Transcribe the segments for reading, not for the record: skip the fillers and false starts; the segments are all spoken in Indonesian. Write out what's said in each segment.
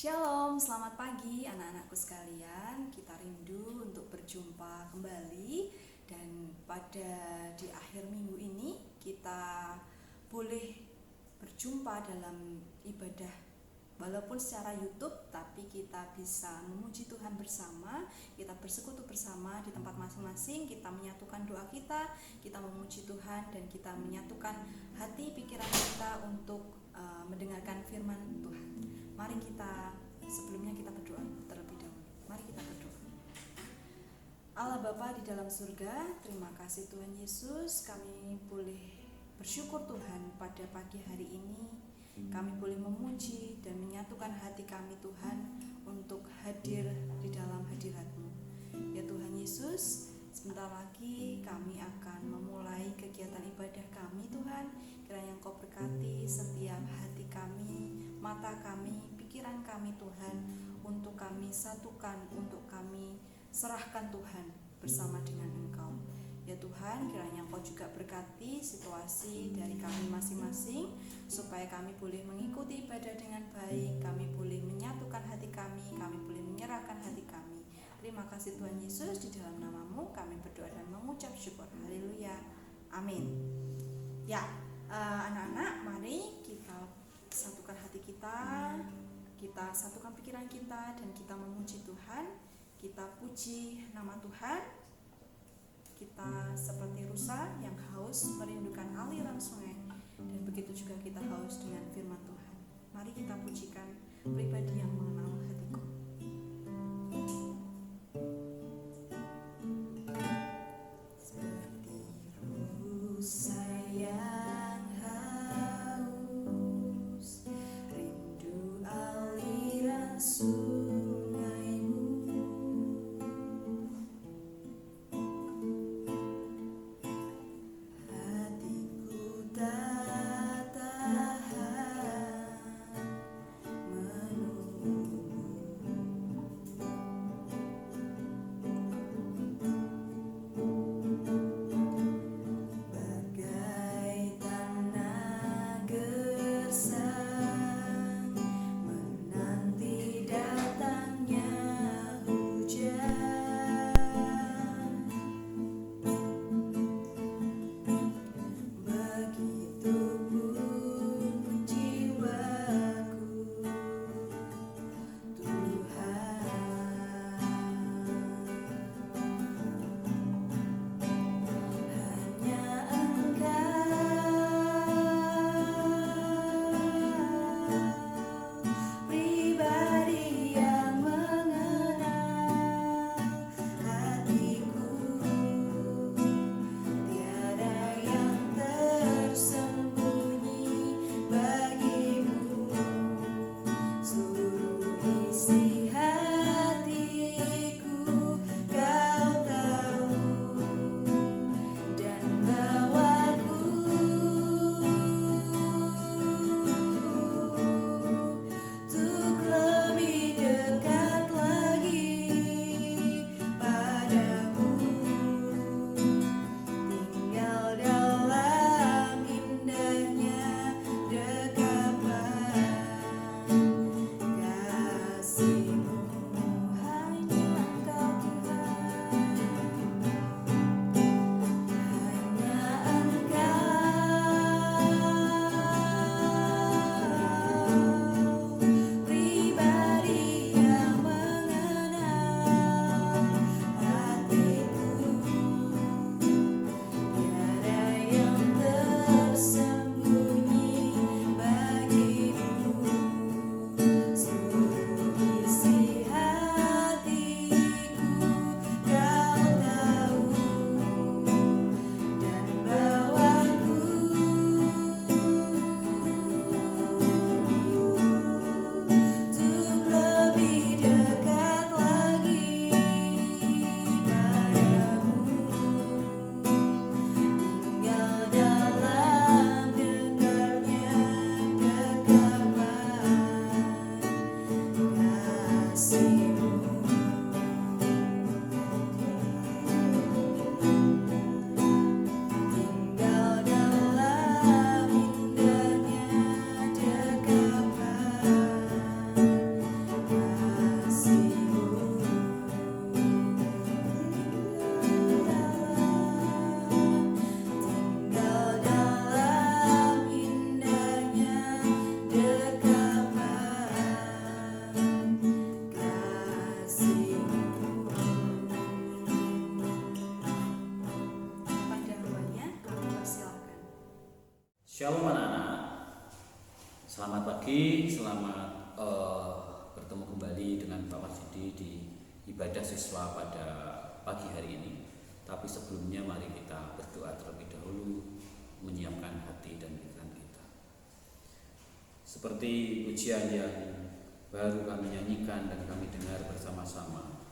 Shalom, selamat pagi anak-anakku sekalian. Kita rindu untuk berjumpa kembali. Dan pada di akhir minggu ini kita boleh berjumpa dalam ibadah. Walaupun secara YouTube, tapi kita bisa memuji Tuhan bersama. Kita bersekutu bersama di tempat masing-masing. Kita menyatukan doa kita memuji Tuhan, dan kita menyatukan hati pikiran kita untuk mendengarkan firman Tuhan. Mari sebelumnya kita berdoa terlebih dahulu. Mari kita berdoa. Allah Bapa di dalam surga, terima kasih Tuhan Yesus, kami boleh bersyukur Tuhan pada pagi hari ini. Kami boleh memuji dan menyatukan hati kami Tuhan untuk hadir di dalam hadirat-Mu. Ya Tuhan Yesus, sebentar lagi kami akan memulai kegiatan ibadah kami Tuhan. Kiranya Engkau berkati setiap hati kami, mata kami, pikiran kami Tuhan, untuk kami satukan, untuk kami serahkan Tuhan bersama dengan Engkau. Ya Tuhan, kiranya Engkau juga berkati situasi dari kami masing-masing, supaya kami boleh mengikuti ibadah dengan baik, kami boleh menyatukan hati kami boleh menyerahkan hati kami. Terima kasih Tuhan Yesus, di dalam nama-Mu kami berdoa dan mengucap syukur. Haleluya, amin. Ya, anak-anak, mari kita satukan hati kita satukan pikiran kita, dan kita memuji Tuhan. Kita puji nama Tuhan. Kita seperti rusa yang haus merindukan aliran sungai, dan begitu juga kita haus dengan firman Tuhan. Mari kita pujikan pribadi yang mengenal hatiku. Seperti rusa yang haus, rindu aliran sungai-Mu. Hatiku tak tahan menunggu-Mu. Bagai tanah gersang menanti datangnya Shalom anak-anak, selamat pagi, selamat bertemu kembali dengan Pak Warsidi di ibadah siswa pada pagi hari ini. Tapi sebelumnya mari kita berdoa terlebih dahulu, menyiapkan hati dan pikiran kita. Seperti ujian yang baru kami nyanyikan dan kami dengar bersama-sama,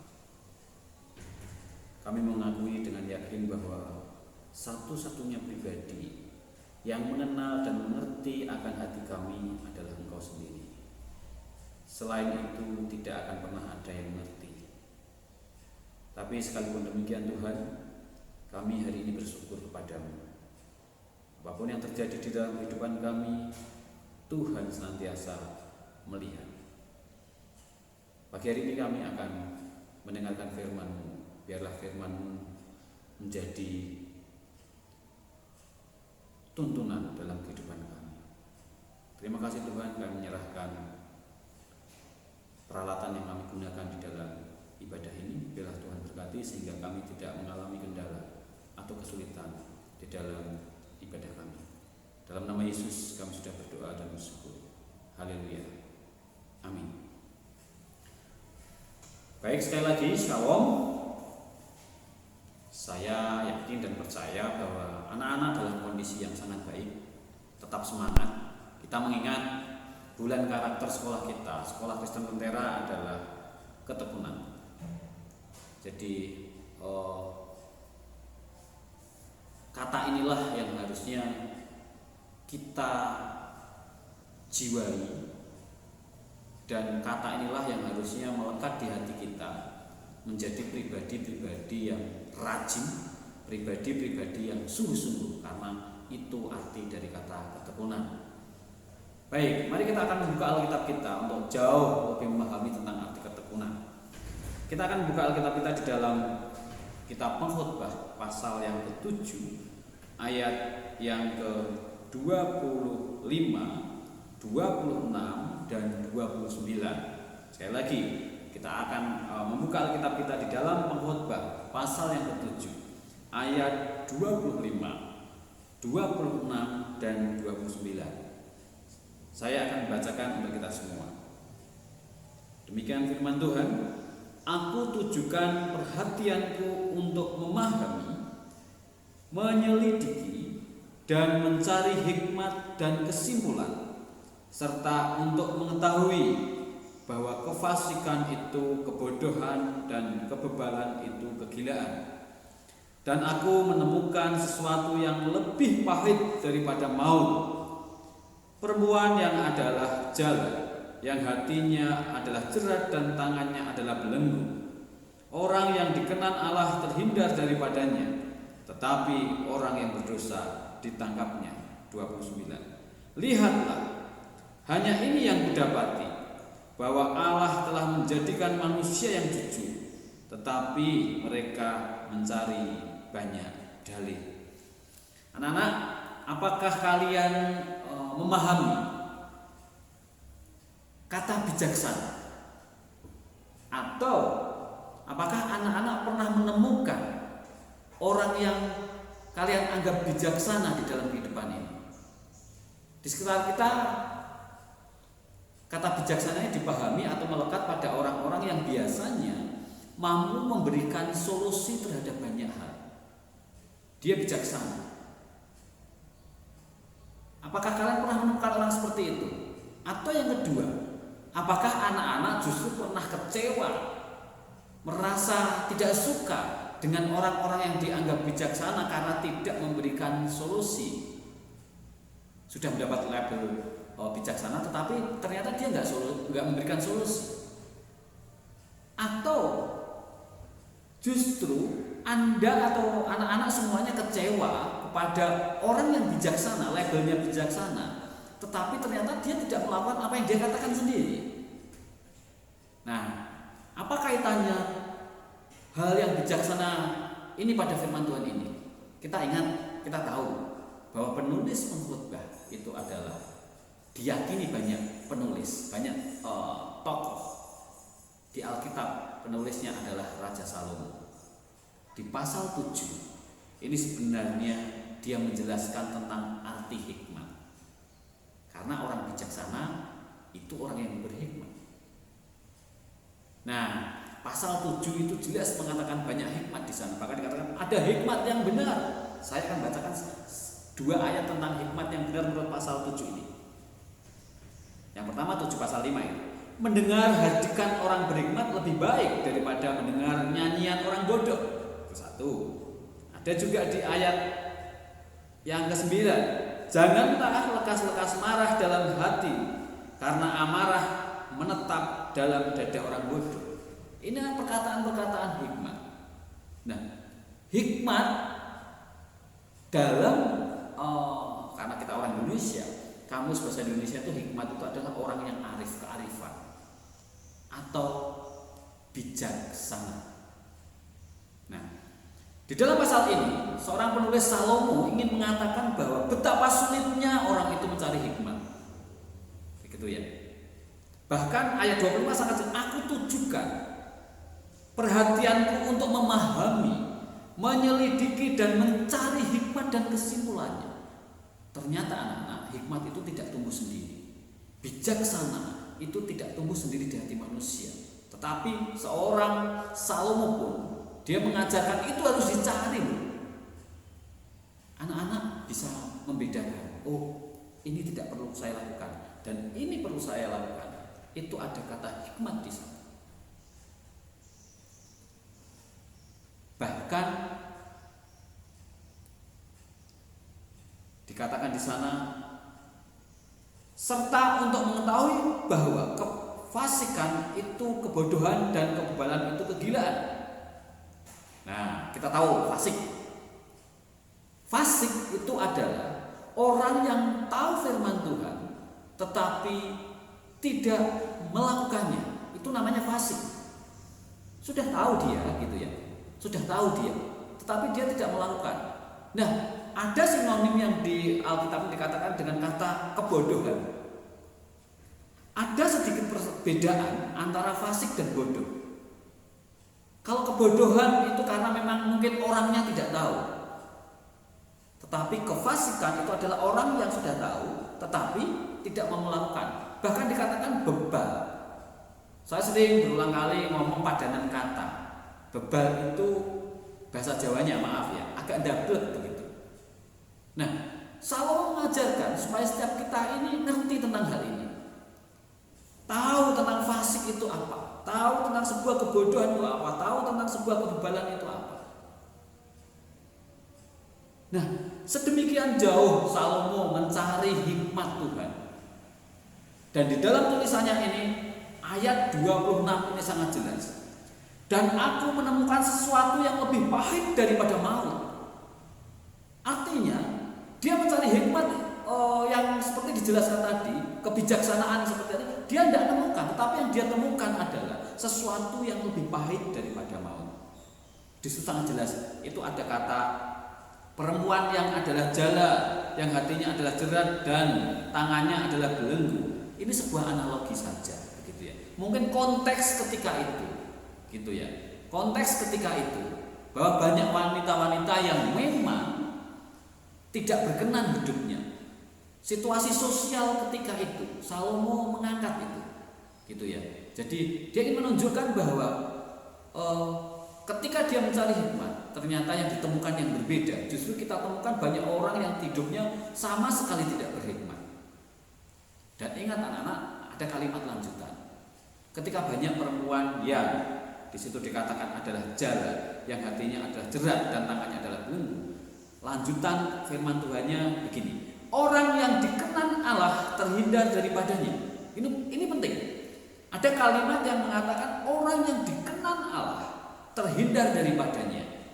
kami mengakui dengan yakin bahwa satu-satunya pribadi yang mengenal dan mengerti akan hati kami adalah Engkau sendiri. Selain itu tidak akan pernah ada yang mengerti. Tapi sekalipun demikian Tuhan, kami hari ini bersyukur kepadamu. Apapun yang terjadi di dalam kehidupan kami, Tuhan senantiasa melihat. Pagi hari ini kami akan mendengarkan firman-Mu. Biarlah firman-Mu menjadi tuntunan dalam kehidupan kami. Terima kasih Tuhan, kami menyerahkan peralatan yang kami gunakan di dalam ibadah ini. Biarlah Tuhan berkati sehingga kami tidak mengalami kendala atau kesulitan di dalam ibadah kami. Dalam nama Yesus kami sudah berdoa dan bersyukur. Haleluya. Amin. Baik, sekali lagi shalom. Saya yakin dan percaya bahwa anak-anak dalam kondisi yang sangat baik, tetap semangat. Kita mengingat bulan karakter sekolah kita, Sekolah Kristen Lentera adalah ketekunan. Jadi kata inilah yang harusnya kita jiwai, dan kata inilah yang harusnya melekat di hati kita, menjadi pribadi-pribadi yang rajin, pribadi-pribadi yang sungguh-sungguh, karena itu arti dari kata ketekunan. Baik, mari kita akan membuka Alkitab kita untuk jauh lebih memahami tentang arti ketekunan. Kita akan buka Alkitab kita di dalam kitab Pengkhotbah pasal yang ke-7 ayat yang ke-25, 26 dan 29. Sekali lagi, kita akan membuka Alkitab kita di dalam Pengkhotbah pasal yang ke-7 ayat 25, 26 dan 29. Saya akan bacakan untuk kita semua. Demikian firman Tuhan, aku tujukan perhatianku untuk memahami, menyelidiki dan mencari hikmat dan kesimpulan, serta untuk mengetahui bahwa kefasikan itu kebodohan dan kebebalan itu kegilaan. Dan aku menemukan sesuatu yang lebih pahit daripada maut, perempuan yang adalah jala, yang hatinya adalah jerat dan tangannya adalah belenggu. Orang yang dikenan Allah terhindar daripadanya, tetapi orang yang berdosa ditangkapnya. 29. Lihatlah, hanya ini yang kudapati, bahwa Allah telah menjadikan manusia yang jujur, tetapi mereka mencari banyak dalih. Anak-anak, apakah kalian memahami kata bijaksana? Atau apakah anak-anak pernah menemukan orang yang kalian anggap bijaksana di dalam kehidupan ini? Di sekitar kita, kata bijaksana ini dipahami atau melekat pada orang-orang yang biasanya mampu memberikan solusi terhadap banyak hal. Dia bijaksana. Apakah kalian pernah menemukan orang seperti itu? Atau yang kedua, apakah anak-anak justru pernah kecewa, merasa tidak suka dengan orang-orang yang dianggap bijaksana karena tidak memberikan solusi? Sudah mendapat label bijaksana, tetapi ternyata dia nggak memberikan solusi. Atau justru Anda atau anak-anak semuanya kecewa kepada orang yang bijaksana, labelnya bijaksana, tetapi ternyata dia tidak melakukan apa yang dia katakan sendiri. Nah, apa kaitannya hal yang bijaksana ini pada firman Tuhan ini? Kita ingat, kita tahu bahwa penulis Pengkhotbah itu adalah diyakini banyak penulis, banyak tokoh di Alkitab. Penulisnya adalah Raja Salomo. Di pasal 7 ini sebenarnya dia menjelaskan tentang arti hikmat. Karena orang bijaksana itu orang yang berhikmat. Nah, pasal 7 itu jelas mengatakan banyak hikmat di sana. Bahkan dikatakan ada hikmat yang benar. Saya akan bacakan 2 ayat tentang hikmat yang benar menurut pasal 7 ini. Yang pertama 7 pasal 5 ini. Mendengar hadikan orang berhikmat lebih baik daripada mendengar nyanyian orang bodoh. Itu satu. Ada juga di ayat yang ke-9. Janganlah lekas-lekas marah dalam hati, karena amarah menetap dalam dada orang bodoh. Ini perkataan-perkataan hikmat. Nah, hikmat dalam karena kita orang Indonesia, kamus bahasa Indonesia itu hikmat itu adalah orang yang arif, kearifan atau bijaksana. Nah, di dalam pasal ini seorang penulis Salomo ingin mengatakan bahwa betapa sulitnya orang itu mencari hikmat. Begitu ya. Bahkan ayat 25 sangat jelas, aku tujukan perhatianku untuk memahami, menyelidiki dan mencari hikmat dan kesimpulannya. Ternyata anak-anak, hikmat itu tidak tumbuh sendiri. Bijaksana itu tidak tumbuh sendiri di hati manusia. Tetapi seorang Salomo pun dia mengajarkan itu harus dicari. Anak-anak bisa membedakan, oh ini tidak perlu saya lakukan dan ini perlu saya lakukan. Itu ada kata hikmat di sana. Bahkan dikatakan di sana serta untuk mengetahui bahwa kefasikan itu kebodohan dan kebebalan itu kegilaan. Nah, kita tahu fasik. Fasik itu adalah orang yang tahu firman Tuhan tetapi tidak melakukannya. Itu namanya fasik. Sudah tahu dia gitu ya. Sudah tahu dia, tetapi dia tidak melakukan. Nah, ada sinonim yang di Alkitab dikatakan dengan kata kebodohan. Ada sedikit perbedaan antara fasik dan bodoh. Kalau kebodohan itu karena memang mungkin orangnya tidak tahu. Tetapi kefasikan itu adalah orang yang sudah tahu tetapi tidak mau melakukan. Bahkan dikatakan bebal. Saya sering berulang kali ngomong padanan kata. Bebal itu bahasa Jawanya, maaf ya, agak dablek begitu. Nah, Salomo mengajarkan supaya setiap kita ini ngerti tentang hal ini. Tahu tentang fasik itu apa, tahu tentang sebuah kebodohan itu apa, tahu tentang sebuah kebebalan itu apa. Nah, sedemikian jauh Salomo mencari hikmat Tuhan. Dan di dalam tulisannya ini ayat 26 ini sangat jelas. Dan aku menemukan sesuatu yang lebih pahit daripada maut. Artinya dia mencari hikmat yang seperti dijelaskan tadi, kebijaksanaan seperti ini, dia tidak temukan. Tetapi yang dia temukan adalah sesuatu yang lebih pahit daripada maut. Di situ sangat jelas. Itu ada kata perempuan yang adalah jala, yang hatinya adalah jerat dan tangannya adalah belenggu. Ini sebuah analogi saja, begitu ya. Mungkin konteks ketika itu, gitu ya. Konteks ketika itu bahwa banyak wanita-wanita yang memang tidak berkenan hidupnya. Situasi sosial ketika itu Salomo mengangkat itu, gitu ya. Jadi dia ingin menunjukkan bahwa ketika dia mencari hikmat, ternyata yang ditemukan yang berbeda. Justru kita temukan banyak orang yang hidupnya sama sekali tidak berhikmat. Dan ingat anak-anak, ada kalimat lanjutan. Ketika banyak perempuan yang di situ dikatakan adalah jala, yang hatinya adalah jerat dan tangannya adalah belenggu. Lanjutan firman Tuhannya begini. Orang yang dikenan Allah terhindar daripadanya. Ini penting. Ada kalimat yang mengatakan orang yang dikenan Allah terhindar daripadanya.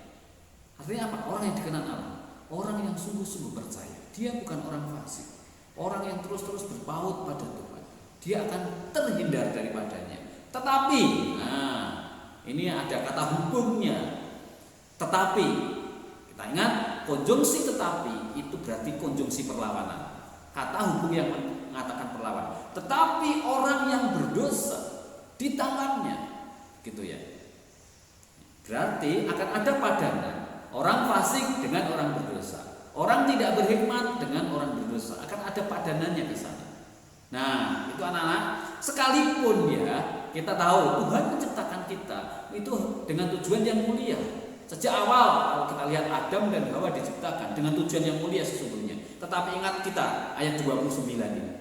Artinya apa? Orang yang dikenan Allah, orang yang sungguh-sungguh percaya. Dia bukan orang fasik. Orang yang terus-terus berpaut pada Tuhan. Dia akan terhindar daripadanya. Tetapi, nah, ini ada kata hubungnya. Tetapi, kita ingat konjungsi tetapi itu berarti konjungsi perlawanan. Kata hubung yang mengatakan perlawanan. Tetapi orang yang berdosa ditangkapnya, gitu ya. Berarti akan ada padanan orang fasik dengan orang berdosa. Orang tidak berhikmat dengan orang berdosa, akan ada padanannya di sana. Nah, itu anak-anak, sekalipun ya kita tahu Tuhan menciptakan kita itu dengan tujuan yang mulia. Sejak awal kalau kita lihat Adam dan Hawa diciptakan dengan tujuan yang mulia sesungguhnya. Tetapi ingat kita ayat 29 ini.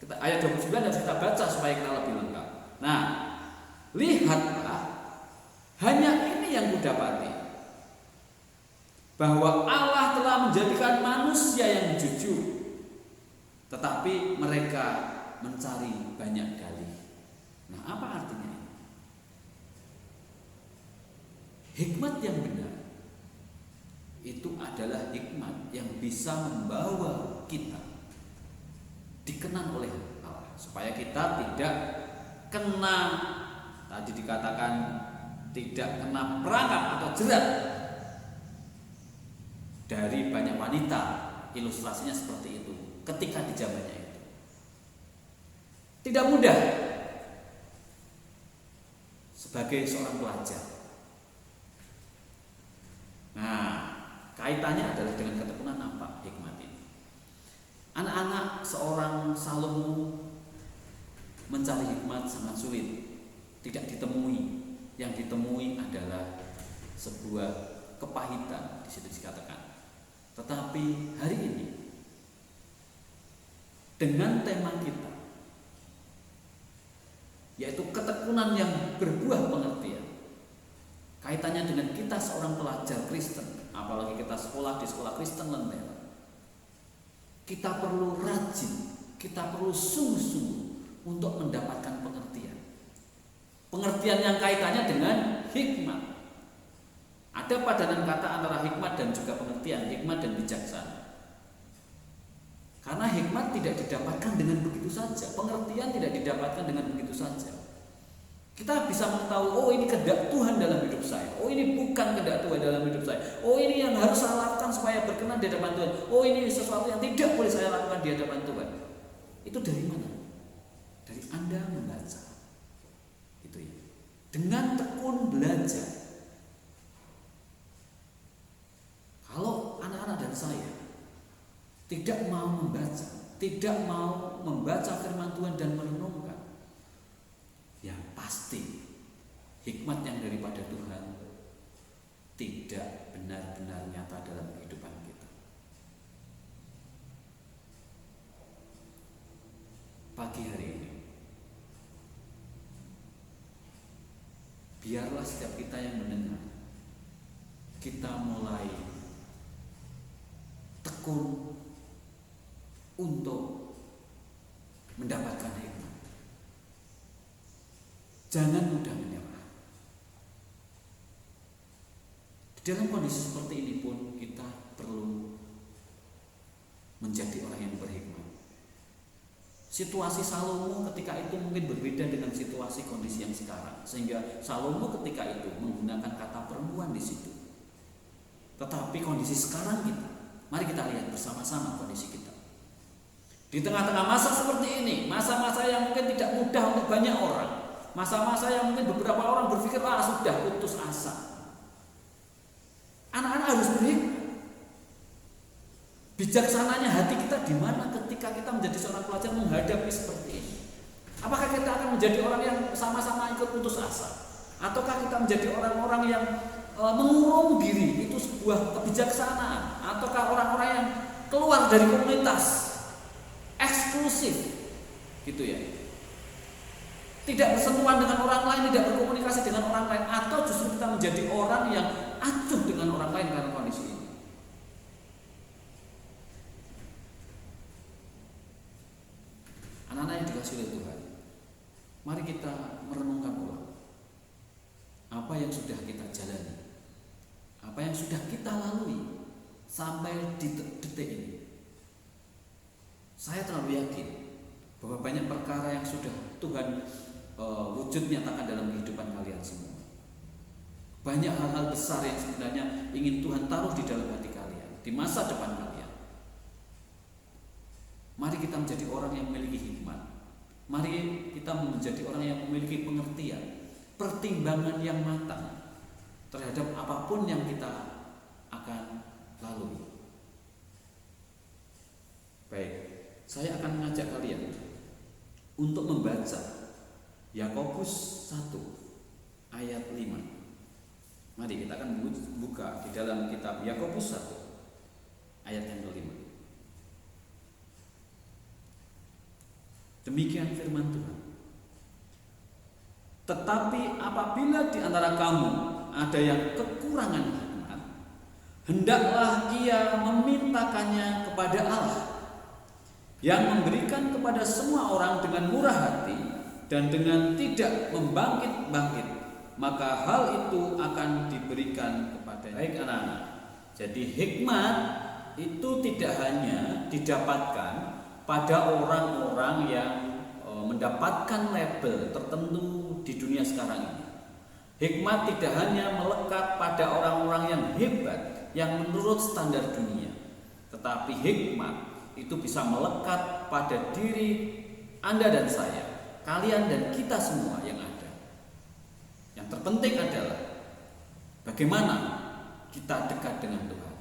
Ayat 29 harus kita baca supaya kita lebih lengkap. Nah, lihatlah, hanya ini yang kudapati, bahwa Allah telah menjadikan manusia yang jujur, tetapi mereka mencari banyak dalih. Nah, apa artinya ini? Hikmat yang benar itu adalah hikmat yang bisa membawa kita dikenan oleh Allah, supaya kita tidak kena, tadi dikatakan tidak kena perangkap atau jerat dari banyak wanita. Ilustrasinya seperti itu ketika di zamannya itu. Tidak mudah sebagai seorang pelajar. Nah, kaitannya adalah dengan ketekunan apa hikmat ini. Anak-anak, seorang Salomo mencari hikmat sangat sulit, tidak ditemui. Yang ditemui adalah sebuah kepahitan, di situ dikatakan. Tetapi hari ini dengan tema kita, yaitu ketekunan yang berbuah pengertian, kaitannya dengan kita seorang pelajar Kristen, apalagi kita sekolah di sekolah Kristen Lentera, kita perlu rajin, kita perlu sungguh-sungguh untuk mendapatkan pengertian. Pengertian yang kaitannya dengan hikmat. Ada padanan kata antara hikmat dan juga pengertian, hikmat dan bijaksana. Karena hikmat tidak didapatkan dengan begitu saja, pengertian tidak didapatkan dengan begitu saja. Kita bisa mengetahui, oh ini kehendak Tuhan dalam hidup saya, oh ini bukan kehendak Tuhan dalam hidup saya, oh ini yang harus saya lakukan supaya berkenan di hadapan Tuhan, oh ini sesuatu yang tidak boleh saya lakukan di hadapan Tuhan. Itu dari mana? Dari Anda membaca. Gitu ya. Dengan tekun belajar. Kalau anak-anak dan saya tidak mau membaca, tidak mau membaca firman Tuhan dan merenungkan, yang pasti hikmat yang daripada Tuhan tidak benar-benar nyata dalam kehidupan kita. Pagi hari ini, biarlah setiap kita yang mendengar, kita mulai tekun untuk mendapatkan hikmat. Jangan mudah menyerah. Di dalam kondisi seperti ini pun kita perlu menjadi orang yang berhikmat. Situasi Salomo ketika itu mungkin berbeda dengan situasi kondisi yang sekarang, sehingga Salomo ketika itu menggunakan kata perempuan di situ. Tetapi kondisi sekarang kita, mari kita lihat bersama-sama kondisi kita. Di tengah-tengah masa seperti ini, masa-masa yang mungkin tidak mudah untuk banyak orang, masa-masa yang mungkin beberapa orang berpikir, sudah putus asa. Anak-anak harus berhikmat. Bijaksananya hati kita di mana ketika kita menjadi seorang pelajar menghadapi seperti ini? Apakah kita akan menjadi orang yang sama-sama ikut putus asa? Ataukah kita menjadi orang-orang yang mengurung diri, itu sebuah kebijaksanaan? Ataukah orang-orang yang keluar dari komunitas, eksklusif, gitu ya? Tidak bersentuhan dengan orang lain, tidak berkomunikasi dengan orang lain, atau justru kita menjadi orang yang acuh dengan orang lain karena kondisi ini? Anak-anak yang dikasihi oleh Tuhan, mari kita merenungkan ulang apa yang sudah kita jalani, apa yang sudah kita lalui sampai di detik ini. Saya terlalu yakin bahwa banyak perkara yang sudah Tuhan wujud nyatakan dalam kehidupan kalian semua. Banyak hal-hal besar yang sebenarnya ingin Tuhan taruh di dalam hati kalian, di masa depan kalian. Mari kita menjadi orang yang memiliki hikmat. Mari kita menjadi orang yang memiliki pengertian, pertimbangan yang matang terhadap apapun yang kita akan lalui. Baik, saya akan mengajak kalian untuk membaca Yakobus 1 ayat 5. Mari kita akan buka di dalam kitab Yakobus 1 ayat yang kelima. Demikian firman Tuhan. Tetapi apabila di antara kamu ada yang kekurangan hikmat, hendaklah ia memintakannya kepada Allah, yang memberikan kepada semua orang dengan murah hati dan dengan tidak membangkit-bangkit, maka hal itu akan diberikan kepada. Baik anak-anak, jadi hikmat itu tidak hanya didapatkan pada orang-orang yang mendapatkan label tertentu di dunia sekarang ini. Hikmat tidak hanya melekat pada orang-orang yang hebat, yang menurut standar dunia, tetapi hikmat itu bisa melekat pada diri Anda dan saya, kalian dan kita semua yang ada. Yang terpenting adalah bagaimana kita dekat dengan Tuhan.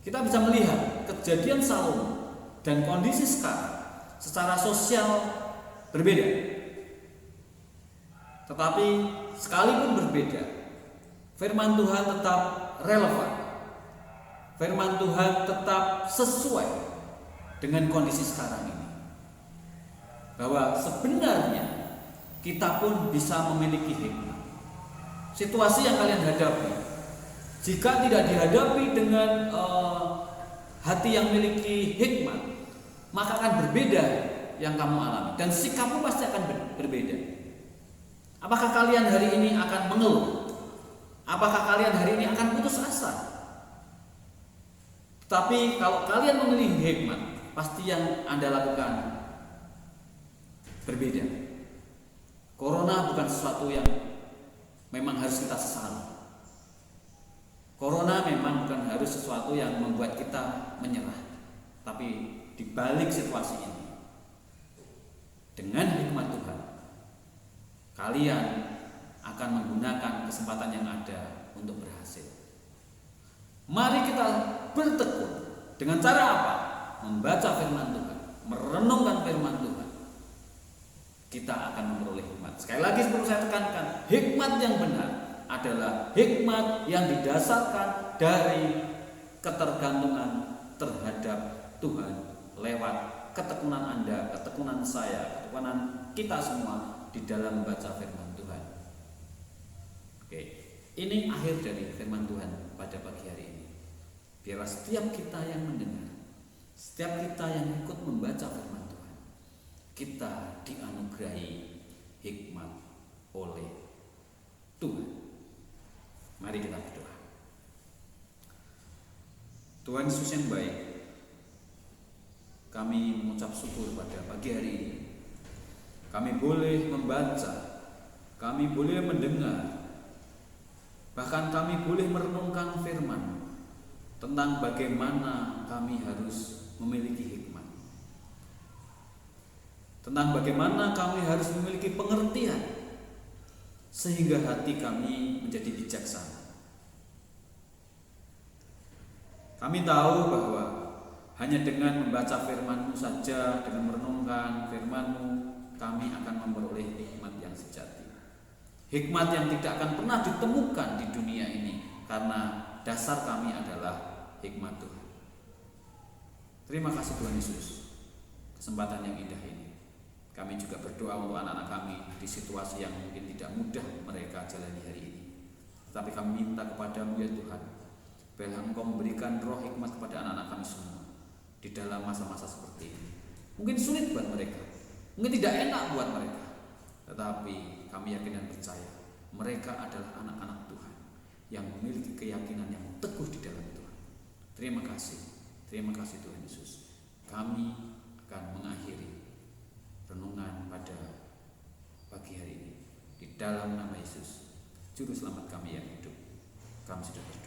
Kita bisa melihat kejadian Salomo dan kondisi sekarang secara sosial berbeda. Tetapi sekalipun berbeda, firman Tuhan tetap relevan. Firman Tuhan tetap sesuai dengan kondisi sekarang ini. Bahwa sebenarnya kita pun bisa memiliki hikmat. Situasi yang kalian hadapi, jika tidak dihadapi dengan hati yang memiliki hikmat, maka akan berbeda yang kamu alami, dan sikapmu pasti akan berbeda. Apakah kalian hari ini akan mengeluh? Apakah kalian hari ini akan putus asa? Tapi kalau kalian memilih hikmat, pasti yang Anda lakukan berbeda. Corona bukan sesuatu yang memang harus kita sesali. Corona memang bukan harus sesuatu yang membuat kita menyerah. Tapi di balik situasi ini, dengan hikmat Tuhan, kalian akan menggunakan kesempatan yang ada untuk berhasil. Mari kita bertekun dengan cara apa? Membaca firman Tuhan, merenungkan firman Tuhan. Kita akan memperoleh hikmat. Sekali lagi perlu saya tekankan, hikmat yang benar adalah hikmat yang didasarkan dari ketergantungan terhadap Tuhan lewat ketekunan Anda, ketekunan saya, ketekunan kita semua di dalam membaca firman Tuhan. Oke, ini akhir dari firman Tuhan pada pagi hari ini. Biarlah setiap kita yang mendengar, setiap kita yang ikut membaca firman Tuhan, kita dianugerahi hikmat oleh Tuhan. Mari kita berdoa. Tuhan Yesus yang baik, kami mengucap syukur pada pagi hari ini. Kami boleh membaca, kami boleh mendengar, bahkan kami boleh merenungkan firman tentang bagaimana kami harus memiliki hikmat, tentang bagaimana kami harus memiliki pengertian sehingga hati kami menjadi bijaksana. Kami tahu bahwa hanya dengan membaca firman-Mu saja, dengan merenungkan firman-Mu, kami akan memperoleh hikmat yang sejati. Hikmat yang tidak akan pernah ditemukan di dunia ini, karena dasar kami adalah hikmat Tuhan. Terima kasih Tuhan Yesus, kesempatan yang indah ini. Kami juga berdoa untuk anak-anak kami di situasi yang mungkin tidak mudah mereka jalani hari ini. Tetapi kami minta kepada-Mu ya Tuhan, biarlah Engkau memberikan roh hikmat kepada anak-anak kami semua di dalam masa-masa seperti ini. Mungkin sulit buat mereka, mungkin tidak enak buat mereka, tetapi kami yakin dan percaya mereka adalah anak-anak Tuhan yang memiliki keyakinan yang teguh di dalam Tuhan. Terima kasih Tuhan Yesus. Kami akan mengakhiri renungan pada pagi hari ini di dalam nama Yesus, Juru Selamat kami yang hidup. Kami sudah berdoa.